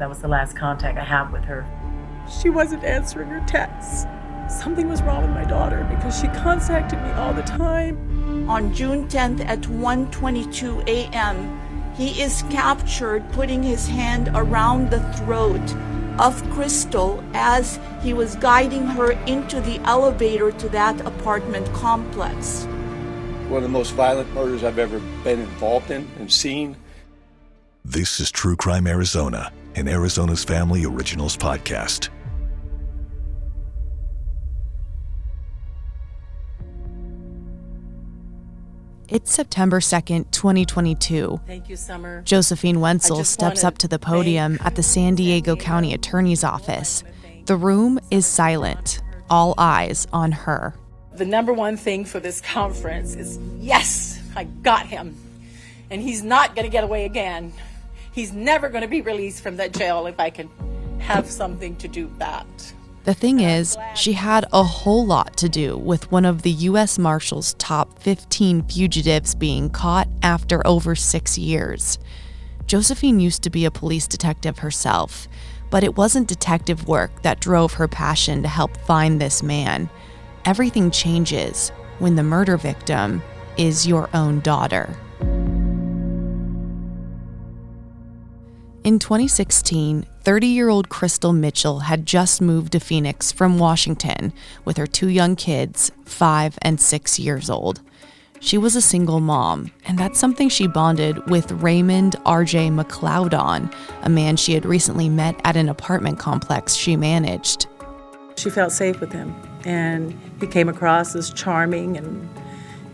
That was the last contact I have with her. She wasn't answering her texts. Something was wrong with my daughter because she contacted me all the time. On June 10th at 1:22 a.m., he is captured putting his hand around the throat of Krystal as he was guiding her into the elevator to that apartment complex. One of the most violent murders I've ever been involved in and seen. This is True Crime Arizona, an Arizona's Family Originals podcast. It's September 2nd, 2022. Thank you, Summer. Josephine Wenzel steps up to the podium at the San Diego County Attorney's Office. The room is silent, all eyes on her. The number one thing for this conference is, yes, I got him. And he's not going to get away again. He's never going to be released from that jail if I can have something to do with that. The thing is, she had a whole lot to do with one of the U.S. Marshals' top 15 fugitives being caught after over 6 years. Josephine used to be a police detective herself, but it wasn't detective work that drove her passion to help find this man. Everything changes when the murder victim is your own daughter. In 2016, 30-year-old Krystal Mitchell had just moved to Phoenix from Washington with her 2 young kids, 5 and 6 years old. She was a single mom, and that's something she bonded with Raymond R.J. McLeod on, a man she had recently met at an apartment complex she managed. She felt safe with him, and he came across as charming,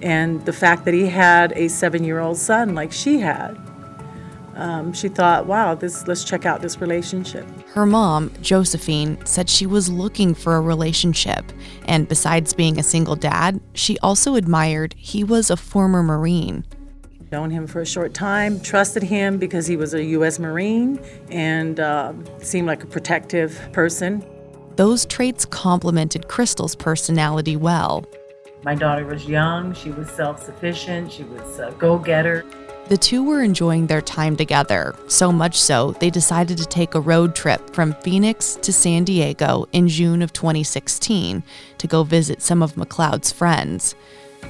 and the fact that he had a 7-year-old son like she had. She thought, wow, let's check out this relationship. Her mom, Josephine, said she was looking for a relationship, and besides being a single dad, she also admired he was a former Marine. Known him for a short time, trusted him because he was a U.S. Marine and seemed like a protective person. Those traits complemented Krystal's personality well. My daughter was young, she was self-sufficient, she was a go-getter. The two were enjoying their time together, so much so they decided to take a road trip from Phoenix to San Diego in June of 2016 to go visit some of McLeod's friends.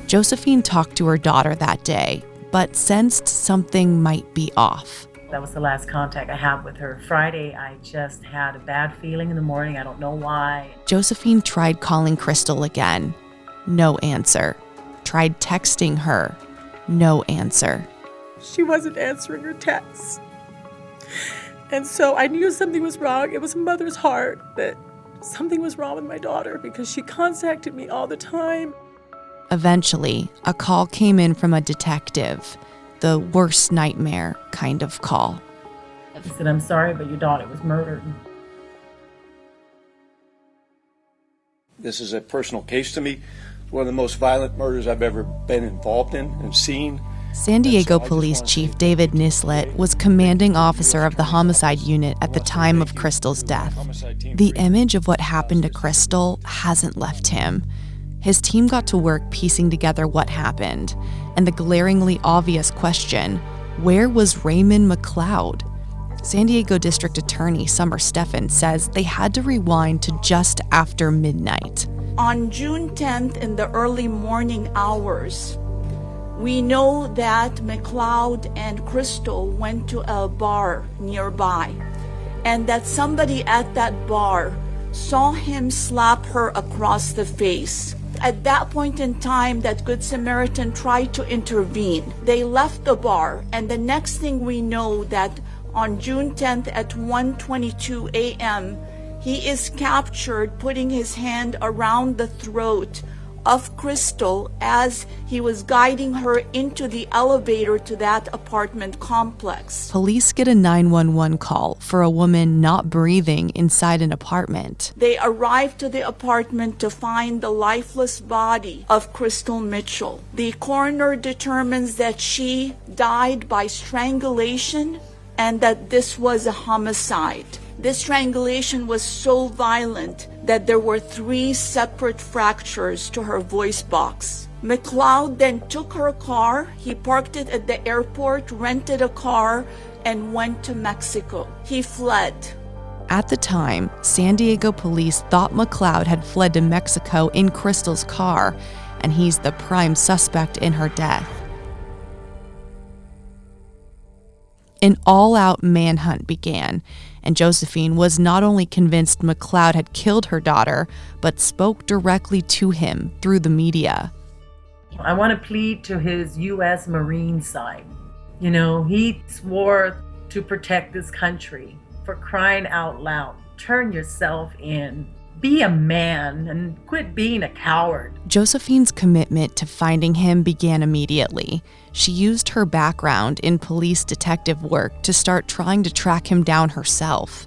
Josephine talked to her daughter that day, but sensed something might be off. That was the last contact I have with her. Friday, I just had a bad feeling in the morning. I don't know why. Josephine tried calling Krystal again. No answer. Tried texting her. No answer. She wasn't answering her texts. And so I knew something was wrong. It was a mother's heart that something was wrong with my daughter because she contacted me all the time. Eventually, a call came in from a detective, the worst nightmare kind of call. He said, I'm sorry, but your daughter was murdered. This is a personal case to me. One of the most violent murders I've ever been involved in and seen. San Diego Police Chief David Nislet was commanding officer of the homicide unit at the time of Krystal's death. The image of what happened to Krystal hasn't left him. His team got to work piecing together what happened, and the glaringly obvious question, where was Raymond McLeod? San Diego District Attorney Summer Steffen says they had to rewind to just after midnight. On June 10th in the early morning hours, we know that McLeod and Krystal went to a bar nearby, and that somebody at that bar saw him slap her across the face. At that point in time, that Good Samaritan tried to intervene. They left the bar, and the next thing we know that on June 10th at 1:22 a.m., he is captured putting his hand around the throat of Krystal as he was guiding her into the elevator to that apartment complex. Police get a 911 call for a woman not breathing inside an apartment. They arrive to the apartment to find the lifeless body of Krystal Mitchell. The coroner determines that she died by strangulation and that this was a homicide. This strangulation was so violent that there were 3 separate fractures to her voice box. McLeod then took her car. He parked it at the airport, rented a car, and went to Mexico. He fled. At the time, San Diego police thought McLeod had fled to Mexico in Krystal's car, and he's the prime suspect in her death. An all-out manhunt began, and Josephine was not only convinced McLeod had killed her daughter, but spoke directly to him through the media. I want to plead to his U.S. Marine side. You know, he swore to protect this country. For crying out loud, turn yourself in. Be a man and quit being a coward. Josephine's commitment to finding him began immediately. She used her background in police detective work to start trying to track him down herself.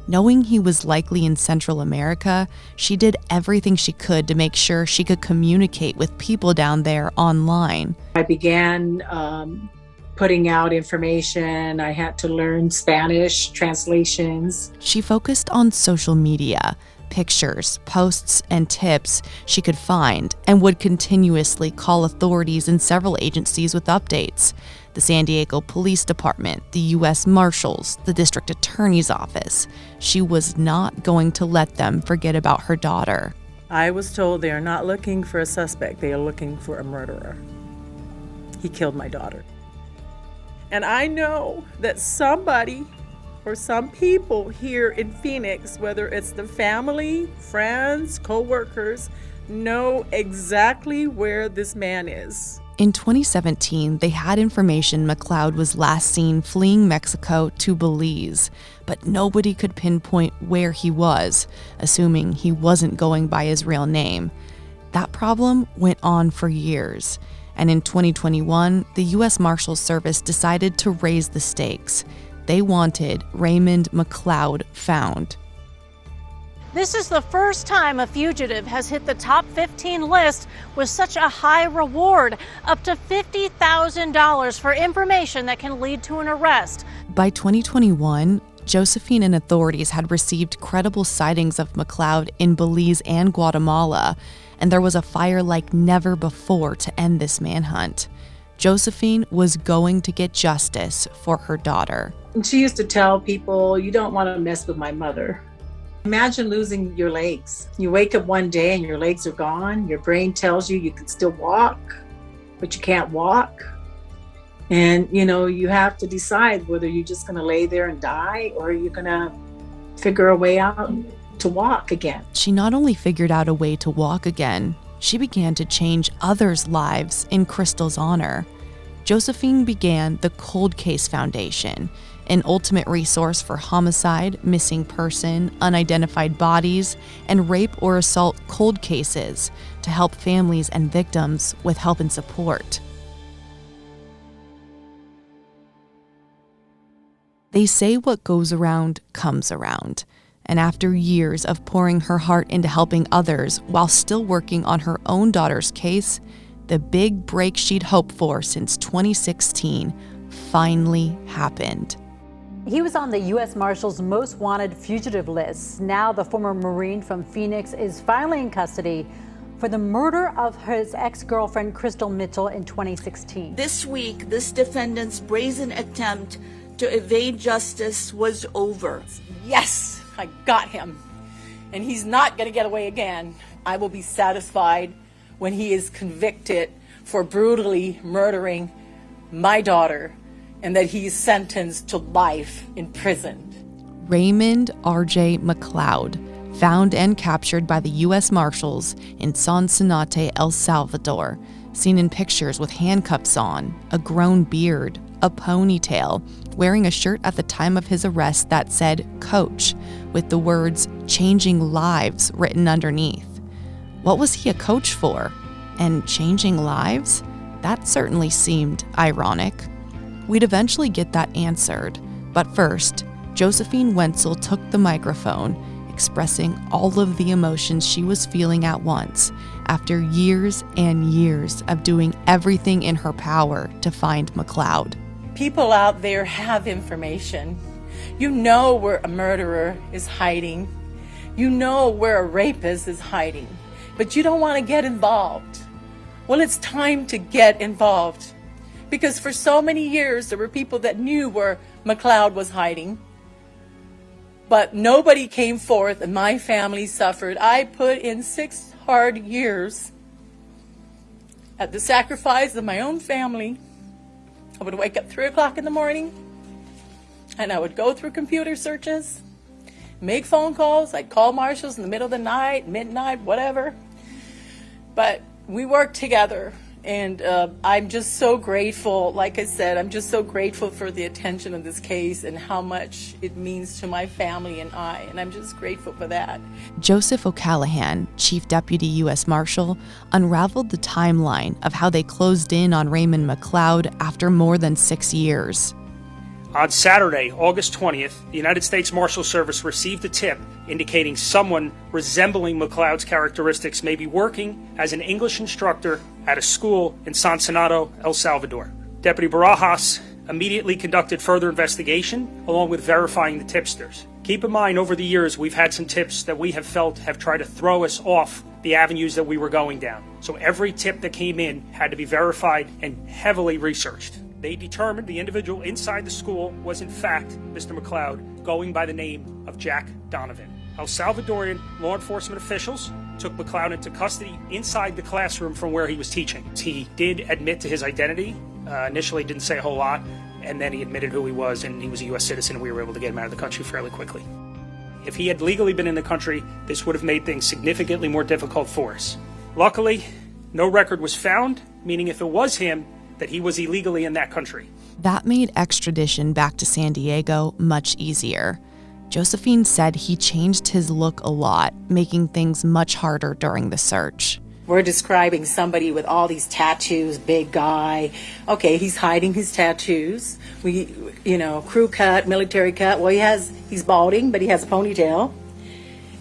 Knowing he was likely in Central America, she did everything she could to make sure she could communicate with people down there online. I began putting out information. I had to learn Spanish translations. She focused on social media, pictures, posts, and tips she could find, and would continuously call authorities in several agencies with updates. The San Diego Police Department, the U.S. Marshals, the District Attorney's Office. She was not going to let them forget about her daughter. I was told they are not looking for a suspect, they are looking for a murderer. He killed my daughter. And I know that somebody or some people here in Phoenix, whether it's the family, friends, co-workers, know exactly where this man is. In 2017, they had information McLeod was last seen fleeing Mexico to Belize, but nobody could pinpoint where he was, assuming he wasn't going by his real name. That problem went on for years. And in 2021, the U.S. Marshals Service decided to raise the stakes. They wanted Raymond McLeod found. This is the first time a fugitive has hit the top 15 list with such a high reward, up to $50,000 for information that can lead to an arrest. By 2021, Josephine and authorities had received credible sightings of McLeod in Belize and Guatemala, and there was a fire like never before to end this manhunt. Josephine was going to get justice for her daughter. And she used to tell people, you don't want to mess with my mother. Imagine losing your legs. You wake up one day and your legs are gone. Your brain tells you you can still walk, but you can't walk. And, you have to decide whether you're just going to lay there and die or you're going to figure a way out to walk again. She not only figured out a way to walk again, she began to change others' lives in Krystal's honor. Josephine began the Cold Case Foundation, an ultimate resource for homicide, missing person, unidentified bodies, and rape or assault cold cases to help families and victims with help and support. They say what goes around comes around. And after years of pouring her heart into helping others while still working on her own daughter's case, the big break she'd hoped for since 2016 finally happened. He was on the U.S. Marshals' most wanted fugitive list. Now the former Marine from Phoenix is finally in custody for the murder of his ex-girlfriend Krystal Mitchell in 2016. This week, this defendant's brazen attempt to evade justice was over. Yes! I got him, and he's not going to get away again. I will be satisfied when he is convicted for brutally murdering my daughter and that he is sentenced to life in prison. Raymond R.J. McLeod, found and captured by the U.S. Marshals in Sonsonate, El Salvador, seen in pictures with handcuffs on, a grown beard, a ponytail, wearing a shirt at the time of his arrest that said Coach, with the words "changing lives" written underneath. What was he a coach for? And changing lives? That certainly seemed ironic. We'd eventually get that answered, but first, Josephine Wenzel took the microphone, expressing all of the emotions she was feeling at once after years and years of doing everything in her power to find McLeod. People out there have information. You know where a murderer is hiding. You know where a rapist is hiding, but you don't want to get involved. well, it's time to get involved. Because for so many years, there were people that knew where McLeod was hiding. But nobody came forth, and my family suffered. I put in 6 hard years at the sacrifice of my own family. I would wake up 3 o'clock in the morning, and I would go through computer searches, make phone calls. I'd call Marshals in the middle of the night, midnight, whatever. But we worked together. And I'm just so grateful, like I said, I'm just so grateful for the attention of this case and how much it means to my family and I, and I'm just grateful for that. Joseph O'Callahan, Chief Deputy U.S. Marshal, unraveled the timeline of how they closed in on Raymond McLeod after more than 6 years. On Saturday, August 20th, the United States Marshal Service received a tip indicating someone resembling McLeod's characteristics may be working as an English instructor at a school in San Senado, El Salvador. Deputy Barajas immediately conducted further investigation along with verifying the tipsters. Keep in mind, over the years, we've had some tips that we have felt have tried to throw us off the avenues that we were going down. So every tip that came in had to be verified and heavily researched. They determined the individual inside the school was in fact Mr. McLeod, going by the name of Jack Donovan. El Salvadorian law enforcement officials took McLeod into custody inside the classroom from where he was teaching. He did admit to his identity. Initially didn't say a whole lot, and then he admitted who he was, and he was a U.S. citizen, and we were able to get him out of the country fairly quickly. If he had legally been in the country, this would have made things significantly more difficult for us. Luckily, no record was found, meaning if it was him, that he was illegally in that country. That made extradition back to San Diego much easier. Josephine said he changed his look a lot, making things much harder during the search. We're describing somebody with all these tattoos, big guy. Okay, he's hiding his tattoos. Crew cut, military cut. Well, he's balding, but he has a ponytail.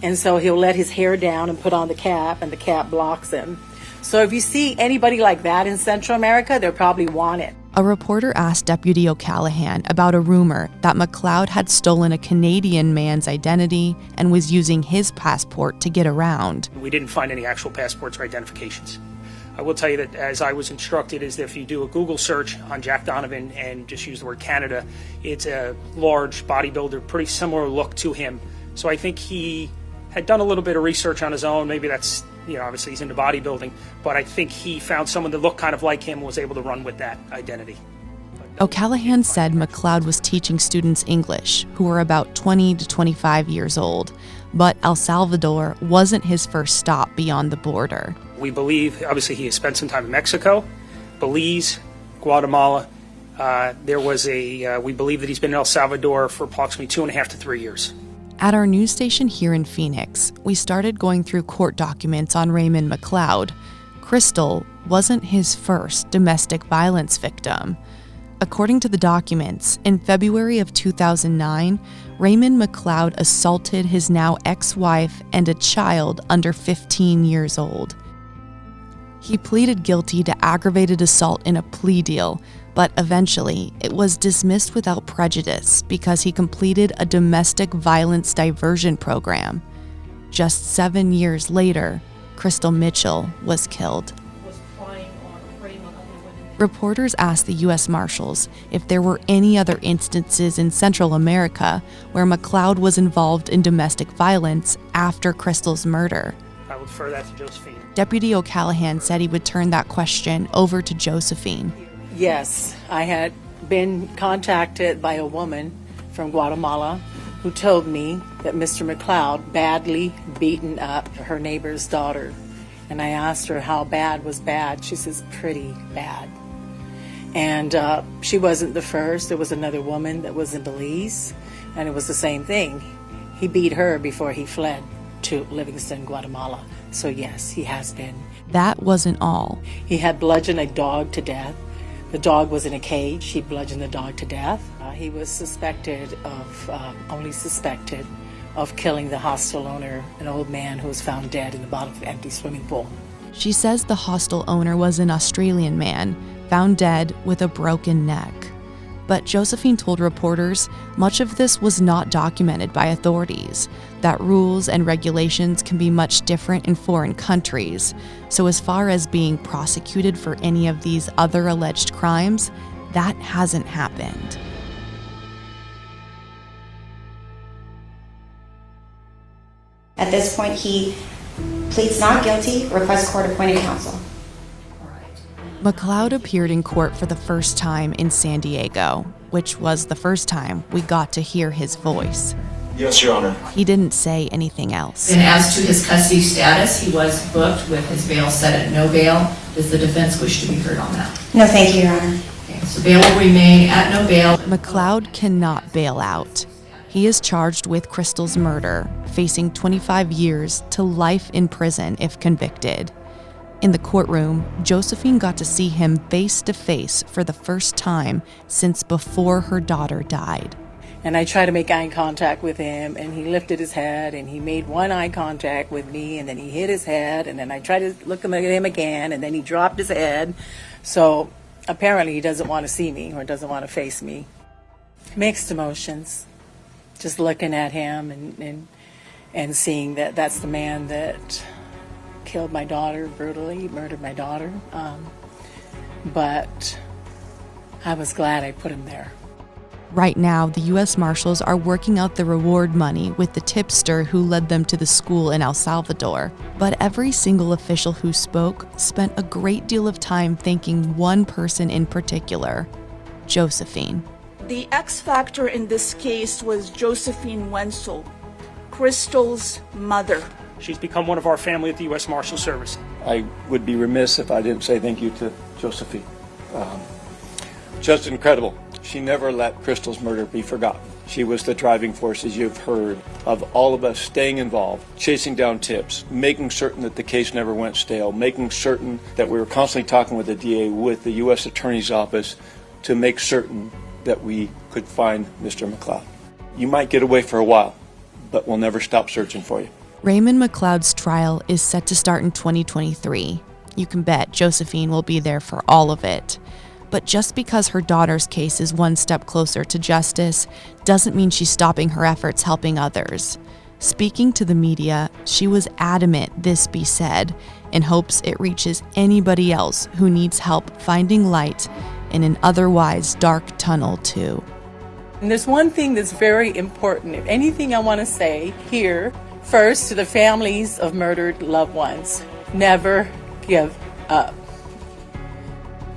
And so he'll let his hair down and put on the cap, and the cap blocks him. So if you see anybody like that in Central America, they're probably wanted. A reporter asked Deputy O'Callahan about a rumor that McLeod had stolen a Canadian man's identity and was using his passport to get around. We didn't find any actual passports or identifications. I will tell you that, as I was instructed, is that if you do a Google search on Jack Donovan and just use the word Canada, it's a large bodybuilder, pretty similar look to him. So I think he had done a little bit of research on his own. Maybe that's, obviously he's into bodybuilding, but I think he found someone that looked kind of like him and was able to run with that identity. O'Callahan said McLeod was teaching students English who were about 20 to 25 years old, but El Salvador wasn't his first stop beyond the border. We believe, obviously, he has spent some time in Mexico, Belize, Guatemala. We believe that he's been in El Salvador for approximately 2.5 to 3 years. At our news station here in Phoenix, we started going through court documents on Raymond McLeod. Krystal wasn't his first domestic violence victim. According to the documents, in February of 2009, Raymond McLeod assaulted his now ex-wife and a child under 15 years old. He pleaded guilty to aggravated assault in a plea deal, but eventually it was dismissed without prejudice because he completed a domestic violence diversion program. Just 7 years later, Krystal Mitchell was killed. Reporters asked the U.S. Marshals if there were any other instances in Central America where McLeod was involved in domestic violence after Krystal's murder. I would refer that to Josephine. Deputy O'Callahan said he would turn that question over to Josephine. Yes, I had been contacted by a woman from Guatemala who told me that Mr. McLeod badly beaten up her neighbor's daughter. And I asked her how bad was bad. She says, pretty bad. And she wasn't the first. There was another woman that was in Belize, and it was the same thing. He beat her before he fled to Livingston, Guatemala. So yes, he has been. That wasn't all. He had bludgeoned a dog to death. The dog was in a cage. He bludgeoned the dog to death. He was only suspected of killing the hostel owner, an old man who was found dead in the bottom of an empty swimming pool. She says the hostel owner was an Australian man, found dead with a broken neck. But Josephine told reporters much of this was not documented by authorities, that rules and regulations can be much different in foreign countries. So as far as being prosecuted for any of these other alleged crimes, that hasn't happened. At this point, he pleads not guilty, requests court-appointed counsel. McLeod appeared in court for the first time in San Diego, which was the first time we got to hear his voice. Yes, Your Honor. He didn't say anything else. And as to his custody status, he was booked with his bail set at no bail. Does the defense wish to be heard on that? No, thank you, Your Honor. Okay, so bail will remain at no bail. McLeod cannot bail out. He is charged with Krystal's murder, facing 25 years to life in prison if convicted. In the courtroom, Josephine got to see him face to face for the first time since before her daughter died. And I tried to make eye contact with him, and he lifted his head, and he made one eye contact with me, and then he hit his head, and then I tried to look at him again, and then he dropped his head. So apparently he doesn't want to see me or doesn't want to face me. Mixed emotions. Just looking at him and seeing that that's the man that killed my daughter brutally, murdered my daughter. But I was glad I put him there. Right now, the U.S. Marshals are working out the reward money with the tipster who led them to the school in El Salvador. But every single official who spoke spent a great deal of time thanking one person in particular, Josephine. The X factor in this case was Josephine Wenzel, Krystal's mother. She's become one of our family at the U.S. Marshals Service. I would be remiss if I didn't say thank you to Josephine. Just incredible. She never let Krystal's murder be forgotten. She was the driving force, as you've heard, of all of us staying involved, chasing down tips, making certain that the case never went stale, making certain that we were constantly talking with the DA, with the U.S. Attorney's Office, to make certain that we could find Mr. McLeod. You might get away for a while, but we'll never stop searching for you. Raymond McLeod's trial is set to start in 2023. You can bet Josephine will be there for all of it. But just because her daughter's case is one step closer to justice doesn't mean she's stopping her efforts helping others. Speaking to the media, she was adamant this be said, in hopes it reaches anybody else who needs help finding light in an otherwise dark tunnel too. And there's one thing that's very important. If anything I want to say here, first to the families of murdered loved ones, never give up.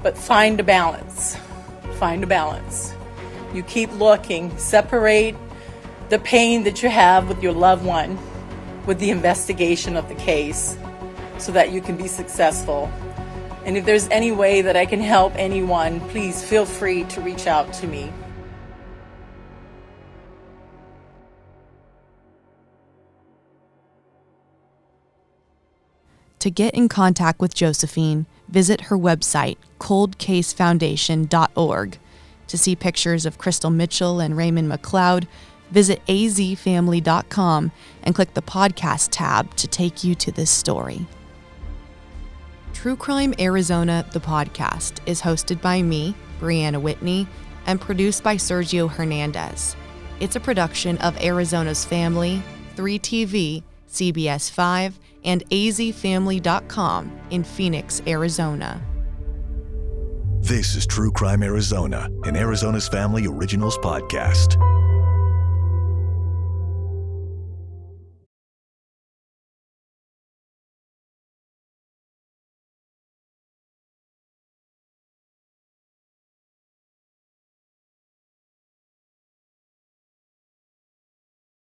But find a balance. Find a balance. You keep looking. Separate the pain that you have with your loved one with the investigation of the case so that you can be successful. And if there's any way that I can help anyone, please feel free to reach out to me. To get in contact with Josephine, visit her website, coldcasefoundation.org. To see pictures of Krystal Mitchell and Raymond McLeod, visit azfamily.com and click the podcast tab to take you to this story. True Crime Arizona, the podcast, is hosted by me, Brianna Whitney, and produced by Sergio Hernandez. It's a production of Arizona's Family, 3TV, CBS 5, and azfamily.com in Phoenix, Arizona. This is True Crime Arizona, an Arizona's Family Originals podcast.